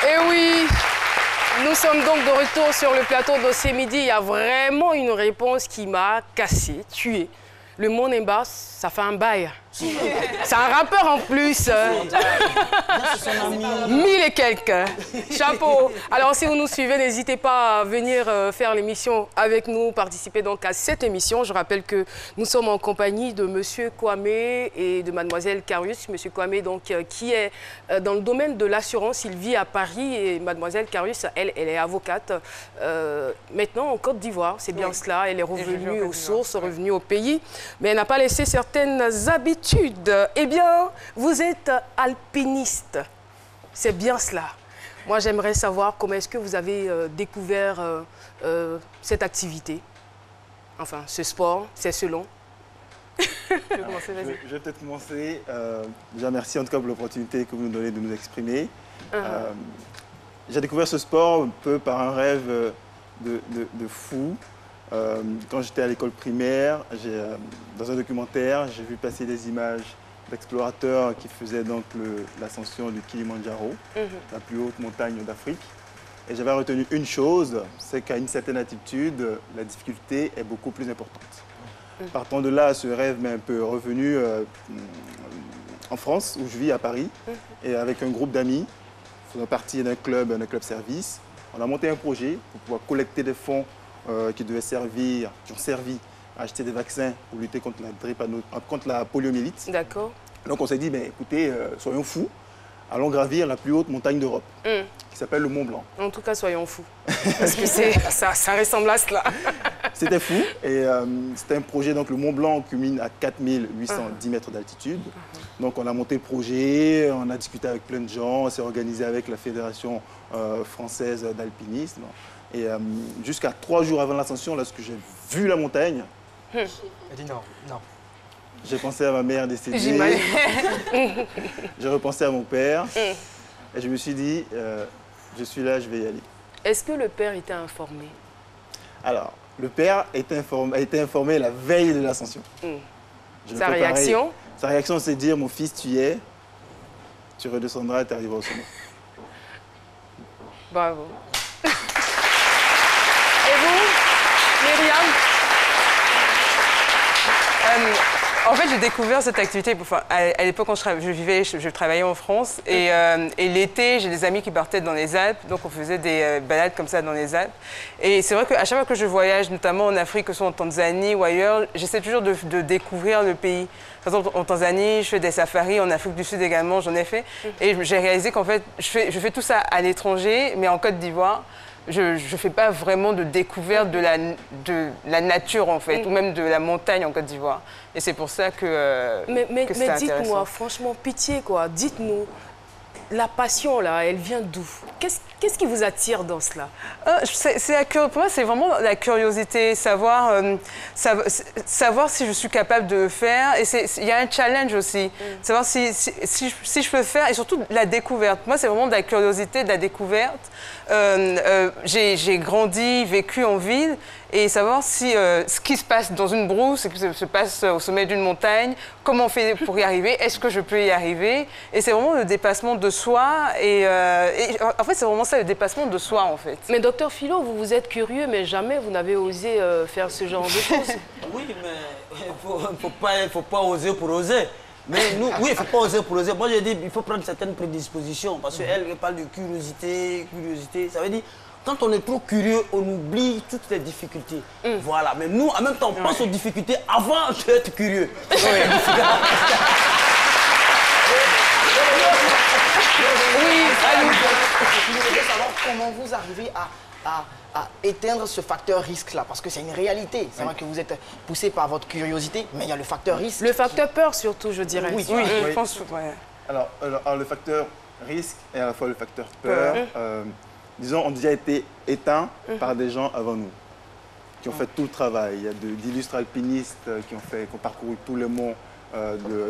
Et oui, nous sommes donc de retour sur le plateau Dossier Midi. Il y a vraiment une réponse qui m'a cassé, tué. Le Monemba, ça fait un bail. C'est un rappeur en plus. 1000 et quelques. Chapeau. Alors, si vous nous suivez, n'hésitez pas à venir faire l'émission avec nous, participer donc à cette émission. Je rappelle que nous sommes en compagnie de Monsieur Kwame et de Mademoiselle Carius. Monsieur Kwame, donc, qui est dans le domaine de l'assurance. Il vit à Paris et Mademoiselle Carius, elle est avocate. Maintenant, en Côte d'Ivoire, c'est bien cela. Elle est revenue aux sources, revenue au pays, mais elle n'a pas laissé certaines habitudes. Eh bien, vous êtes alpiniste. C'est bien cela. Moi, j'aimerais savoir comment est-ce que vous avez découvert cette activité. Enfin, ce sport, c'est selon. Je vais peut-être commencer. Déjà, merci en tout cas pour l'opportunité que vous nous donnez de nous exprimer. J'ai découvert ce sport un peu par un rêve de fou. Quand j'étais à l'école primaire, dans un documentaire, j'ai vu passer des images d'explorateurs qui faisaient donc l'ascension du Kilimandjaro, la plus haute montagne d'Afrique. Et j'avais retenu une chose, c'est qu'à une certaine altitude, la difficulté est beaucoup plus importante. Partant de là, ce rêve m'est un peu revenu en France, où je vis à Paris, et avec un groupe d'amis, faisant partie d'un club service, on a monté un projet pour pouvoir collecter des fonds qui ont servi à acheter des vaccins pour lutter contre la poliomyélite. D'accord. Donc on s'est dit, ben, écoutez, soyons fous, allons gravir la plus haute montagne d'Europe, qui s'appelle le Mont Blanc. En tout cas, soyons fous, parce que ça ressemble à cela. C'était fou, et c'était un projet, donc le Mont Blanc culmine à 4810 mètres d'altitude. Donc on a monté le projet, on a discuté avec plein de gens, on s'est organisé avec la Fédération française d'alpinisme. Et jusqu'à 3 jours avant l'ascension, lorsque j'ai vu la montagne, elle dit non, non. J'ai pensé à ma mère décédée. J'imagine. J'ai repensé à mon père. Et je me suis dit, je suis là, je vais y aller. Est-ce que le père était informé? Alors, le père a été informé la veille de l'ascension. Sa réaction? Sa réaction, c'est de dire, mon fils, tu y es, tu redescendras et tu arriveras au sommet. Bravo. Et vous, Myriam? En fait, j'ai découvert cette activité à l'époque quand je travaillais en France. Et l'été, j'ai des amis qui partaient dans les Alpes. Donc, on faisait des balades comme ça dans les Alpes. Et c'est vrai qu'à chaque fois que je voyage, notamment en Afrique, que ce soit en Tanzanie ou ailleurs, j'essaie toujours de découvrir le pays. Par exemple, en Tanzanie, je fais des safaris. En Afrique du Sud également, j'en ai fait. Et j'ai réalisé qu'en fait, je fais tout ça à l'étranger, mais en Côte d'Ivoire, je ne fais pas vraiment de découverte de la nature, en fait, ou même de la montagne en Côte d'Ivoire. Et c'est pour ça que Mais dites-moi, franchement, pitié, quoi. Dites-nous, la passion, là, elle vient d'où? Qu'est-ce qui vous attire dans cela? Pour moi, c'est vraiment la curiosité, savoir si je suis capable de le faire. Et il y a un challenge aussi, savoir si je peux le faire, et surtout la découverte. Moi, c'est vraiment de la curiosité, de la découverte. J'ai grandi, vécu en ville, et savoir si ce qui se passe dans une brousse, ce qui se passe au sommet d'une montagne, comment on fait pour y arriver, est-ce que je peux y arriver? Et c'est vraiment le dépassement de soi, et en fait, c'est vraiment ça, le dépassement de soi, en fait. Mais docteur Philo, vous êtes curieux, mais jamais vous n'avez osé faire ce genre de choses. Oui, mais il faut pas oser pour oser. Mais nous, oui, il ne faut pas oser pour oser. Moi, je dis il faut prendre certaines prédispositions. Parce qu'elle parle de curiosité. Ça veut dire, quand on est trop curieux, on oublie toutes les difficultés. Voilà. Mais nous, en même temps, on pense aux difficultés avant d'être curieux. Oui, Je voudrais savoir comment vous arrivez à éteindre ce facteur risque-là, parce que c'est une réalité. C'est vrai que vous êtes poussé par votre curiosité, mais il y a le facteur risque. Le facteur peur surtout, je dirais. Oui, je pense. Ouais. Alors, le facteur risque et à la fois le facteur peur, disons, ont déjà été éteints par des gens avant nous, qui ont fait tout le travail. Il y a d'illustres alpinistes qui ont parcouru tous les monts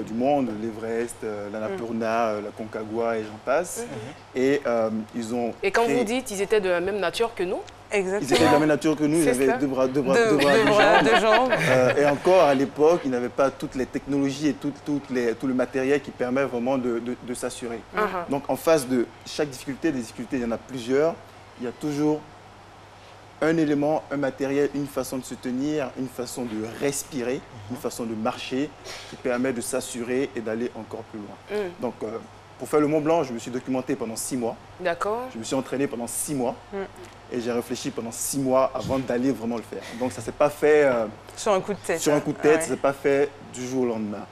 du monde, l'Everest, l'Annapurna, la Concagua et j'en passe. Et ils ont Et quand vous dites, ils étaient de la même nature que nous? Exactement. Ils étaient de la même nature que nous, ils avaient deux bras, deux jambes. Et encore, à l'époque, ils n'avaient pas toutes les technologies et tout le matériel qui permet vraiment de s'assurer. Donc, en face de chaque difficulté, des difficultés, il y en a plusieurs, il y a toujours un élément, un matériel, une façon de se tenir, une façon de respirer, une façon de marcher qui permet de s'assurer et d'aller encore plus loin. Donc, pour faire le Mont Blanc, je me suis documenté pendant 6 mois. D'accord. Je me suis entraîné pendant 6 mois et j'ai réfléchi pendant 6 mois avant d'aller vraiment le faire. Donc, ça ne s'est pas fait sur un coup de tête. Sur un coup de tête, ça ne s'est pas fait du jour au lendemain.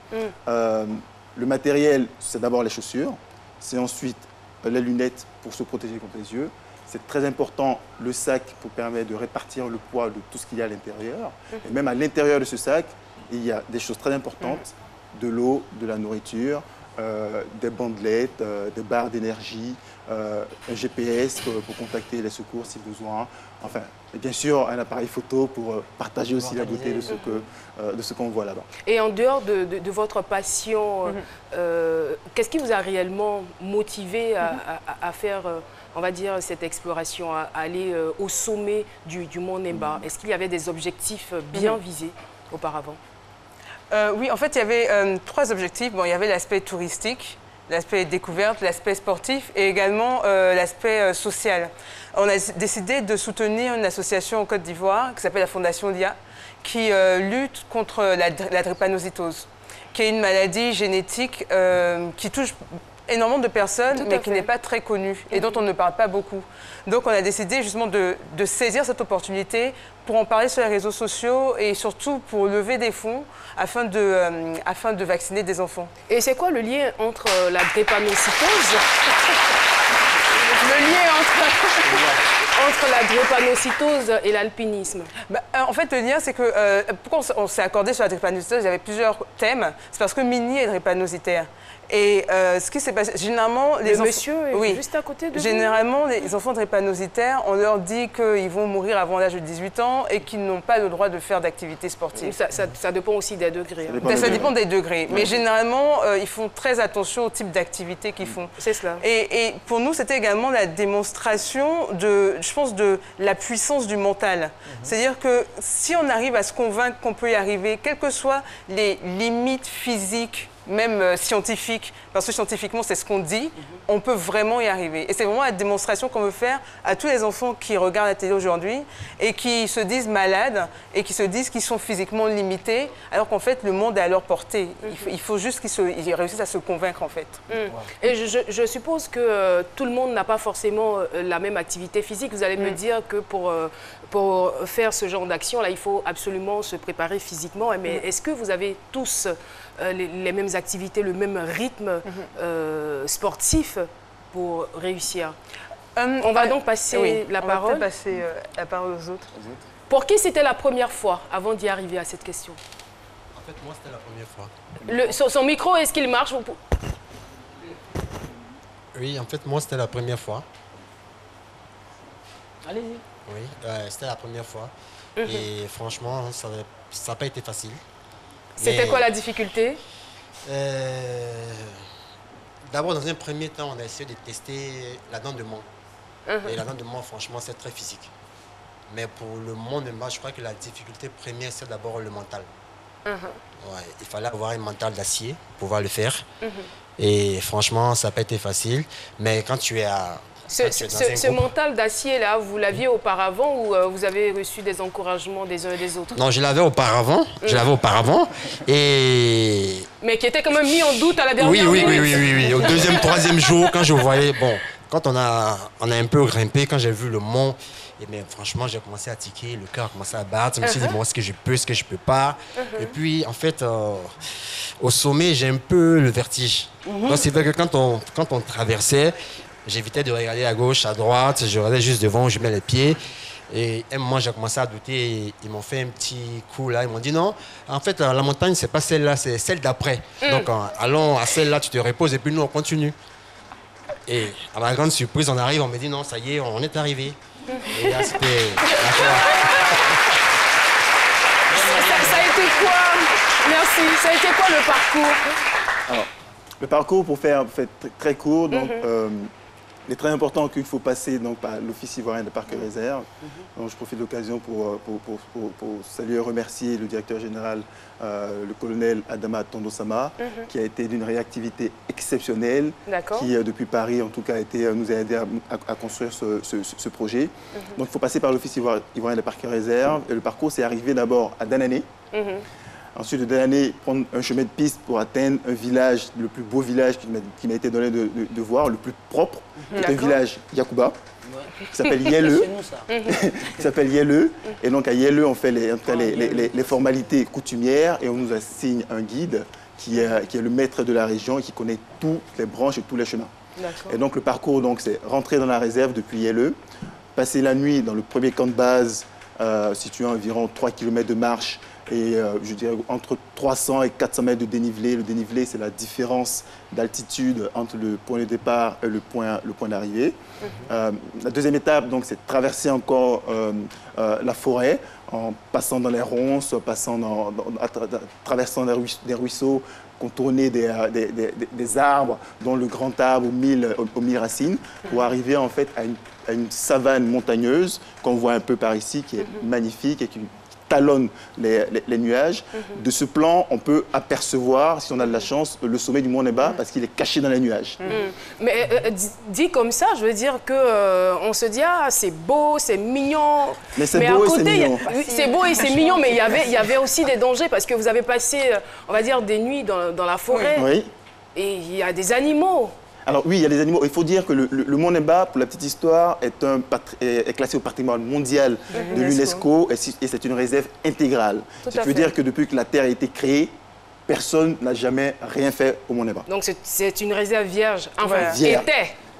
Le matériel, c'est d'abord les chaussures, c'est ensuite les lunettes pour se protéger contre les yeux. C'est très important, le sac pour permettre de répartir le poids de tout ce qu'il y a à l'intérieur. Et même à l'intérieur de ce sac, il y a des choses très importantes, de l'eau, de la nourriture, des bandelettes, des barres d'énergie, un GPS pour contacter les secours si besoin. Enfin, et bien sûr, un appareil photo pour partager aussi la beauté de ce qu'on voit là-bas. Et en dehors de votre passion, qu'est-ce qui vous a réellement motivé à faire on va dire, cette exploration, à aller au sommet du mont Nemba? Est-ce qu'il y avait des objectifs bien visés auparavant? Oui, en fait, il y avait 3 objectifs. Bon, il y avait l'aspect touristique, l'aspect découverte, l'aspect sportif et également l'aspect social. On a décidé de soutenir une association en Côte d'Ivoire qui s'appelle la Fondation LIA, qui lutte contre la drépanocytose, qui est une maladie génétique qui touche énormément de personnes, mais qui n'est pas très connue et dont on ne parle pas beaucoup. Donc on a décidé justement de saisir cette opportunité pour en parler sur les réseaux sociaux et surtout pour lever des fonds afin de vacciner des enfants. Et c'est quoi le lien entre la drépanocytose le lien entre la drépanocytose et l'alpinisme? En fait, le lien, c'est que pourquoi on s'est accordé sur la drépanocytose, il y avait plusieurs thèmes. C'est parce que Minnie est drépanocytaire. Et ce qui s'est passé, généralement, les enfants... monsieur est juste à côté de vous. Généralement, les enfants drépanocytaires, on leur dit qu'ils vont mourir avant l'âge de 18 ans et qu'ils n'ont pas le droit de faire d'activité sportive. Ça dépend aussi des degrés. Ça dépend des degrés. Mais généralement, ils font très attention au type d'activité qu'ils font. C'est cela. Et pour nous, c'était également la démonstration je pense, de la puissance du mental. C'est-à-dire que si on arrive à se convaincre qu'on peut y arriver, quelles que soient les limites physiques, même scientifique, parce que scientifiquement c'est ce qu'on dit, on peut vraiment y arriver. Et c'est vraiment la démonstration qu'on veut faire à tous les enfants qui regardent la télé aujourd'hui et qui se disent malades et qui se disent qu'ils sont physiquement limités, alors qu'en fait le monde est à leur portée. Il faut juste qu'ils réussissent à se convaincre en fait. Et je suppose que tout le monde n'a pas forcément la même activité physique. Vous allez me dire que pour faire ce genre d'action-là, il faut absolument se préparer physiquement. Mais est-ce que vous avez tous les mêmes activités, le même rythme sportif pour réussir? On va donc passer la parole. On va passer la parole aux autres. Pour qui c'était la première fois, avant d'y arriver à cette question? En fait, moi, c'était la première fois. Son micro, est-ce qu'il marche? Oui, en fait, moi, c'était la première fois. Allez-y. Oui, c'était la première fois. Et franchement, ça n'a pas été facile. C'était quoi la difficulté? D'abord, dans un premier temps, on a essayé de tester la dent de mont. Et la dent de mont, franchement, c'est très physique. Mais pour le mont de Nemba, je crois que la difficulté première, c'est d'abord le mental. Ouais, il fallait avoir un mental d'acier pour pouvoir le faire. Et franchement, ça n'a pas été facile. Mais quand tu es à... Ce mental d'acier-là, vous l'aviez auparavant ou vous avez reçu des encouragements des uns et des autres? Non, je l'avais auparavant. Je l'avais auparavant. Et... Mais qui était quand même mis en doute à la dernière minute. Oui. Au deuxième, troisième jour, quand je voyais... Bon, quand on a un peu grimpé, quand j'ai vu le mont, et bien, franchement, j'ai commencé à tiquer, le cœur a commencé à battre. Je me suis dit, bon, est-ce que je peux, est-ce que je peux pas? Et puis, en fait, au sommet, j'ai un peu le vertige. Donc, c'est vrai que quand on traversait, j'évitais de regarder à gauche, à droite, je regardais juste devant où je mets les pieds. Et à un moment, j'ai commencé à douter. Ils m'ont fait un petit coup là. Ils m'ont dit non, en fait, la montagne, c'est pas celle-là, c'est celle d'après. Donc, allons à celle-là, tu te reposes et puis nous, on continue. Et à ma grande surprise, on arrive, on me dit non, ça y est, on est arrivé. Et là, c'était la foi. Ça a été quoi? Merci. Ça a été quoi le parcours? Alors, le parcours, pour faire très court, donc, Il est très important qu'il faut passer donc, par l'Office ivoirien de parcs et réserves. Donc, je profite de l'occasion pour saluer et remercier le directeur général, le colonel Adama Tondosama, qui a été d'une réactivité exceptionnelle, qui depuis Paris en tout cas nous a aidé à construire ce projet. Donc il faut passer par l'Office ivoirien de parcs et réserves. Et le parcours s'est arrivé d'abord à Danané. Ensuite, de Danané, prendre un chemin de piste pour atteindre un village, le plus beau village qui m'a été donné de voir, le plus propre, c'est un village Yakuba, qui s'appelle Yele. Qui s'appelle Yele. Et donc à Yele, on fait les formalités coutumières et on nous assigne un guide qui est le maître de la région et qui connaît toutes les branches et tous les chemins. Et donc le parcours, c'est rentrer dans la réserve depuis Yele, passer la nuit dans le premier camp de base, situé à environ 3 km de marche, et je dirais entre 300 et 400 mètres de dénivelé. Le dénivelé, c'est la différence d'altitude entre le point de départ et le point d'arrivée. La deuxième étape, c'est traverser encore la forêt en passant dans les ronces, traversant des ruisseaux, contourner des arbres, dont le grand arbre aux 1000 racines, pour arriver en fait à une savane montagneuse qu'on voit un peu par ici, qui est magnifique et qui talonne les nuages. De ce plan, on peut apercevoir, si on a de la chance, le sommet du Mont Neba parce qu'il est caché dans les nuages. Mais dit comme ça, je veux dire qu'on se dit « Ah, c'est beau, c'est mignon ». Mais c'est beau et c'est mignon. C'est beau et c'est mignon, mais il y avait aussi des dangers parce que vous avez passé, on va dire, des nuits dans la forêt. Oui. Et il y a des animaux. Alors oui, il y a des animaux. Il faut dire que le Mont Neba, pour la petite histoire, est classé au patrimoine mondial de l'UNESCO et c'est une réserve intégrale. Ce qui veut dire que depuis que la Terre a été créée, personne n'a jamais rien fait au Mont Neba. Donc c'est une réserve vierge. Enfin, vierge.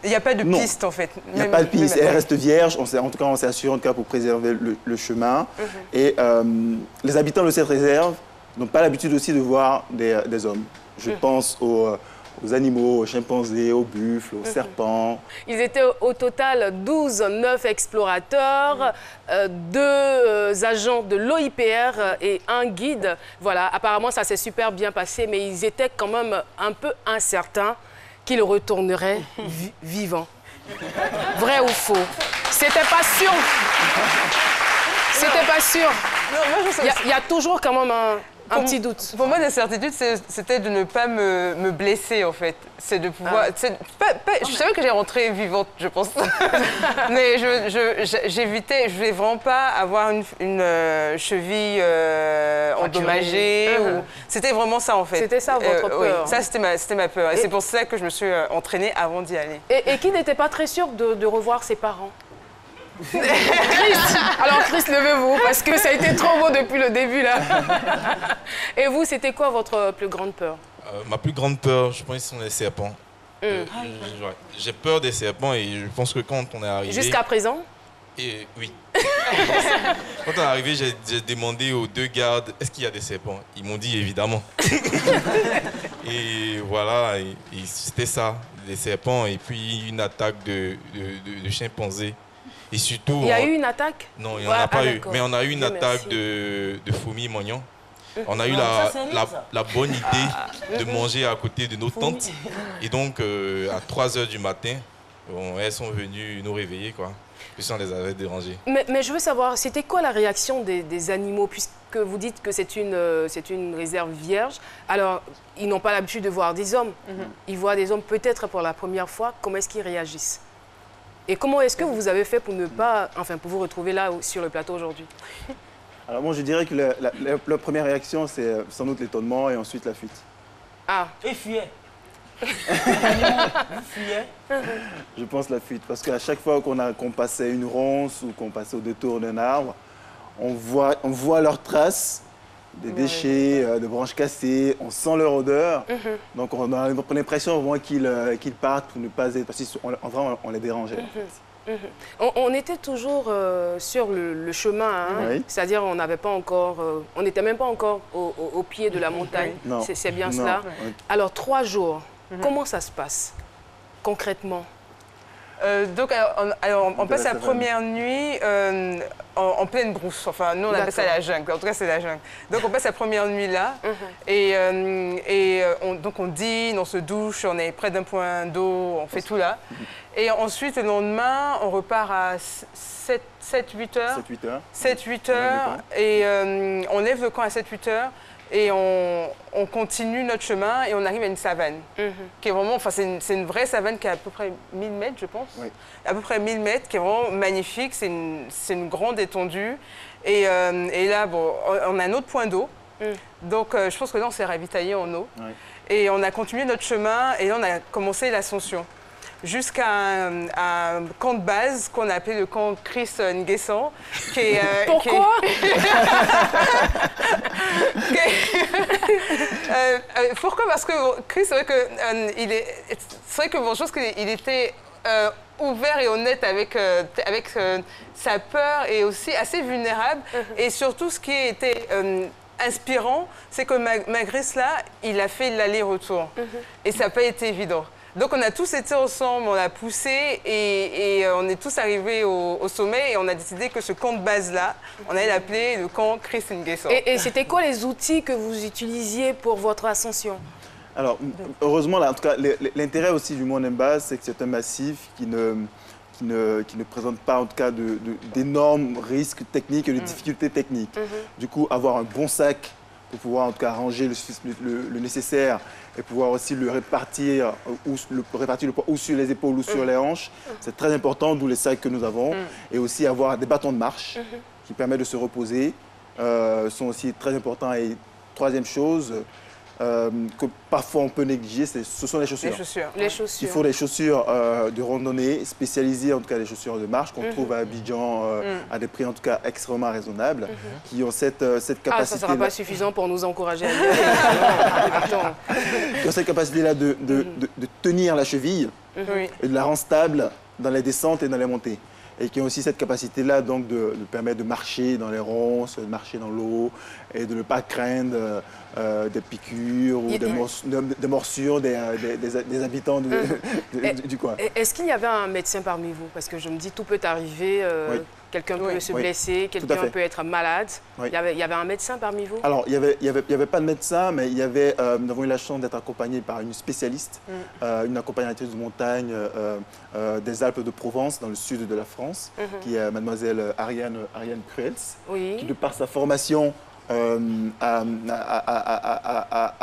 Il n'y a pas de piste en fait. Il n'y a pas de piste, elle reste vierge. En tout cas, on s'est assuré pour préserver le chemin. Et les habitants de cette réserve n'ont pas l'habitude aussi de voir des hommes. Je pense aux animaux, aux chimpanzés, aux buffles, aux serpents. Ils étaient au total 9 explorateurs, 2 agents de l'OIPR et un guide. Voilà, apparemment ça s'est super bien passé, mais ils étaient quand même un peu incertains qu'ils retourneraient vivants. Vrai ou faux? C'était pas sûr. C'était pas sûr. Il y a toujours quand même un petit doute. Pour moi, la certitude, c'était de ne pas me blesser, en fait. C'est de pouvoir... je savais que j'allais rentrer vivante, je pense. Mais j'évitais, je voulais vraiment pas avoir une cheville endommagée. C'était vraiment ça, en fait. C'était ça, votre peur. Oui, ça, c'était ma peur. Et c'est pour ça que je me suis entraînée avant d'y aller. Et qui n'était pas très sûr de revoir ses parents? Chris, alors Chris, levez-vous, parce que ça a été trop beau depuis le début, là. Et vous, c'était quoi votre plus grande peur? Ma plus grande peur, je pense que ce sont les serpents. J'ai peur des serpents et je pense que quand on est arrivé... Jusqu'à présent? Oui. Quand on est arrivé, j'ai demandé aux 2 gardes, est-ce qu'il y a des serpents? Ils m'ont dit évidemment. Et voilà, et c'était ça, des serpents et puis une attaque de chimpanzés. Et surtout, il y a eu une attaque? Non, il n'y en a pas eu. Mais on a eu une attaque de fourmis mognons. On a eu la bonne idée de manger à côté de nos tentes. Et donc, à 3 h du matin, elles sont venues nous réveiller, quoi. Puis on les avait dérangées. Mais je veux savoir, c'était quoi la réaction des animaux, puisque vous dites que c'est une réserve vierge. Alors, ils n'ont pas l'habitude de voir des hommes. Ils voient des hommes peut-être pour la première fois. Comment est-ce qu'ils réagissent? Et comment est-ce que vous avez fait pour pour vous retrouver là sur le plateau aujourd'hui? Alors moi, je dirais que la première réaction, c'est sans doute l'étonnement et ensuite la fuite. Ah. Et fuyait. Vous fuyez? Je pense la fuite, parce qu'à chaque fois qu'on passait une ronce ou qu'on passait au détour d'un arbre, on voit leurs traces, des déchets, de branches cassées, on sent leur odeur. Donc on a l'impression vraiment qu'ils partent pour ne pas être... Parce qu'en vrai, on les dérangeait. On était toujours sur le chemin, hein? C'est-à-dire on n'avait pas encore, on n'était même pas encore au pied de la montagne. C'est bien cela. Alors 3 jours, comment ça se passe concrètement? Donc, on passe la première nuit en pleine brousse. Enfin, nous, on appelle ça la jungle. En tout cas, c'est la jungle. Donc, on passe la première nuit là. Donc, on dîne, on se douche, on est près d'un point d'eau, on fait tout là. Et ensuite, le lendemain, on repart à 7-8 heures. 7-8 heures. Et on lève le camp à 7-8 heures. Et on continue notre chemin et on arrive à une savane. Qui est vraiment, enfin, c'est une vraie savane qui est à peu près 1000 mètres, je pense. Oui. À peu près 1000 mètres, qui est vraiment magnifique. C'est une grande étendue. Et là, bon, on a un autre point d'eau. Donc, je pense que là, on s'est ravitaillé en eau. Oui. Et on a continué notre chemin et là, on a commencé l'ascension. Jusqu'à un camp de base qu'on a appelé le camp Chris Nguessan. Pourquoi Pourquoi? Parce que Chris, c'est vrai que je pense qu'il était ouvert et honnête avec sa peur et aussi assez vulnérable. Et surtout, ce qui était inspirant, c'est que malgré cela, il a fait l'aller-retour. Et ça n'a pas été évident. Donc on a tous été ensemble, on a poussé et on est tous arrivés au sommet et on a décidé que ce camp de base-là, on allait l'appeler le camp Chris Nguessan. Et c'était quoi les outils que vous utilisiez pour votre ascension? Alors, heureusement, là, en tout cas, l'intérêt aussi du Mont Nimbaz, c'est que c'est un massif qui ne présente pas en tout cas d'énormes risques techniques et de difficultés techniques. Du coup, avoir un bon sac pour pouvoir en tout cas ranger le nécessaire et pouvoir aussi le répartir le poids ou sur les épaules ou sur les hanches, c'est très important, d'où les sacs que nous avons. Et aussi avoir des bâtons de marche qui permettent de se reposer sont aussi très importants. Et troisième chose, que parfois on peut négliger, ce sont les chaussures. Les chaussures. Il faut des chaussures de randonnée spécialisées, en tout cas des chaussures de marche qu'on trouve à Abidjan à des prix en tout cas extrêmement raisonnables, qui ont cette capacité. Ah, ça ne sera pas suffisant pour nous encourager à y aller. Qui ont cette capacité-là de tenir la cheville et de la rendre stable dans les descentes et dans les montées. Et qui ont aussi cette capacité-là donc de permettre de marcher dans les ronces, de marcher dans l'eau et de ne pas craindre des piqûres ou des morsures des habitants du coin. Est-ce qu'il y avait un médecin parmi vous? Parce que je me dis, tout peut arriver, quelqu'un peut se blesser, quelqu'un peut être malade. Il y avait un médecin parmi vous? Alors, il n'y avait pas de médecin, mais nous avons eu la chance d'être accompagnés par une spécialiste, une accompagnatrice de montagne des Alpes de Provence, dans le sud de la France, qui est mademoiselle Ariane Cruels, qui, de par sa formation, à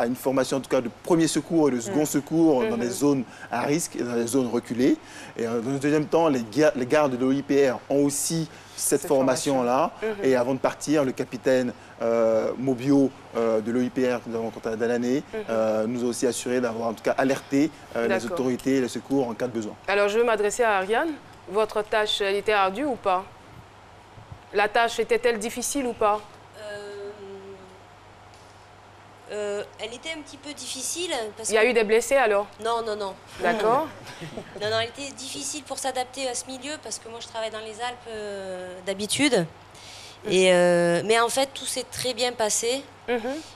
une formation en tout cas de premier secours et de second secours dans des zones à risque et dans des zones reculées. Et dans un deuxième temps, les gardes de l'OIPR ont aussi cette formation-là. Et avant de partir, le capitaine Mobio de l'OIPR que nous avons rencontré dans l'année nous a aussi assuré d'avoir en tout cas alerté les autorités et les secours en cas de besoin. Alors je vais m'adresser à Ariane. Votre tâche, elle était ardue ou pas? La tâche était-elle difficile ou pas? Elle était un petit peu difficile. Il y a eu des blessés alors? Non, non, non. D'accord. Non, elle était difficile pour s'adapter à ce milieu parce que moi je travaille dans les Alpes d'habitude. Mais en fait tout s'est très bien passé.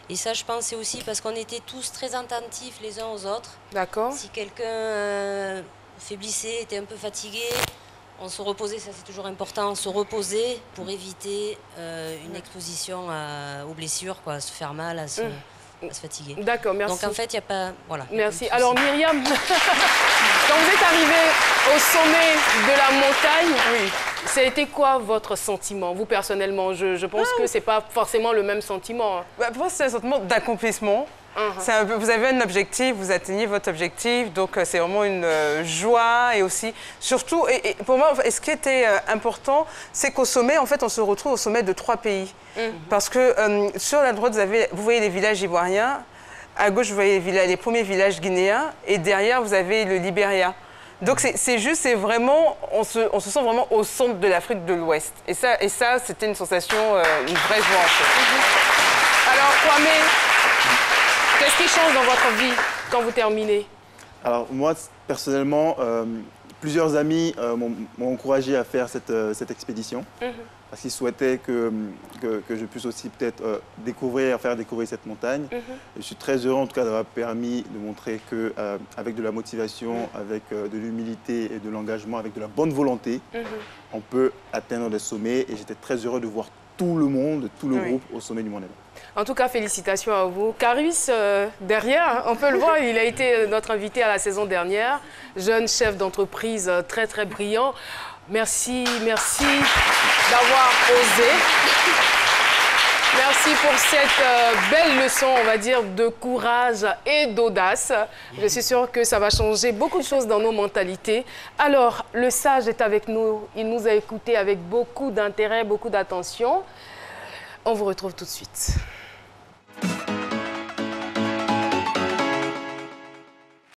Et ça je pense c'est aussi parce qu'on était tous très attentifs les uns aux autres. D'accord. Si quelqu'un faiblissait, était un peu fatigué, on se reposait, ça c'est toujours important, on se reposait pour éviter une exposition aux blessures, quoi, à se faire mal, à se fatiguer. D'accord, merci. Donc en fait, il n'y a pas... Voilà. Merci. Alors Myriam, quand vous êtes arrivée au sommet de la montagne, ça a été quoi votre sentiment, vous personnellement? Je pense que ce n'est pas forcément le même sentiment. Pour moi, c'est un sentiment d'accomplissement. Vous avez un objectif, vous atteignez votre objectif, donc c'est vraiment une joie et aussi, surtout, et pour moi, ce qui était important, c'est qu'au sommet, en fait, on se retrouve au sommet de 3 pays. Parce que sur la droite, vous voyez les villages ivoiriens, à gauche, vous voyez les premiers villages guinéens, et derrière, vous avez le Libéria. Donc c'est vraiment, on se sent vraiment au centre de l'Afrique de l'Ouest. Et ça c'était une sensation, une vraie joie en fait. Alors, Kwame, qu'est-ce qui change dans votre vie quand vous terminez? Alors moi, personnellement, plusieurs amis m'ont encouragé à faire cette expédition parce qu'ils souhaitaient que je puisse aussi peut-être faire découvrir cette montagne. Et je suis très heureux en tout cas d'avoir permis de montrer qu'avec de la motivation, avec de l'humilité et de l'engagement, avec de la bonne volonté, on peut atteindre des sommets. Et j'étais très heureux de voir tout le monde, tout le groupe au sommet du Mont Everest. En tout cas, félicitations à vous. Caris, derrière, on peut le voir, il a été notre invité à la saison dernière. Jeune chef d'entreprise très, très brillant. Merci d'avoir osé. Merci pour cette belle leçon, on va dire, de courage et d'audace. Je suis sûre que ça va changer beaucoup de choses dans nos mentalités. Alors, le sage est avec nous. Il nous a écoutés avec beaucoup d'intérêt, beaucoup d'attention. On vous retrouve tout de suite.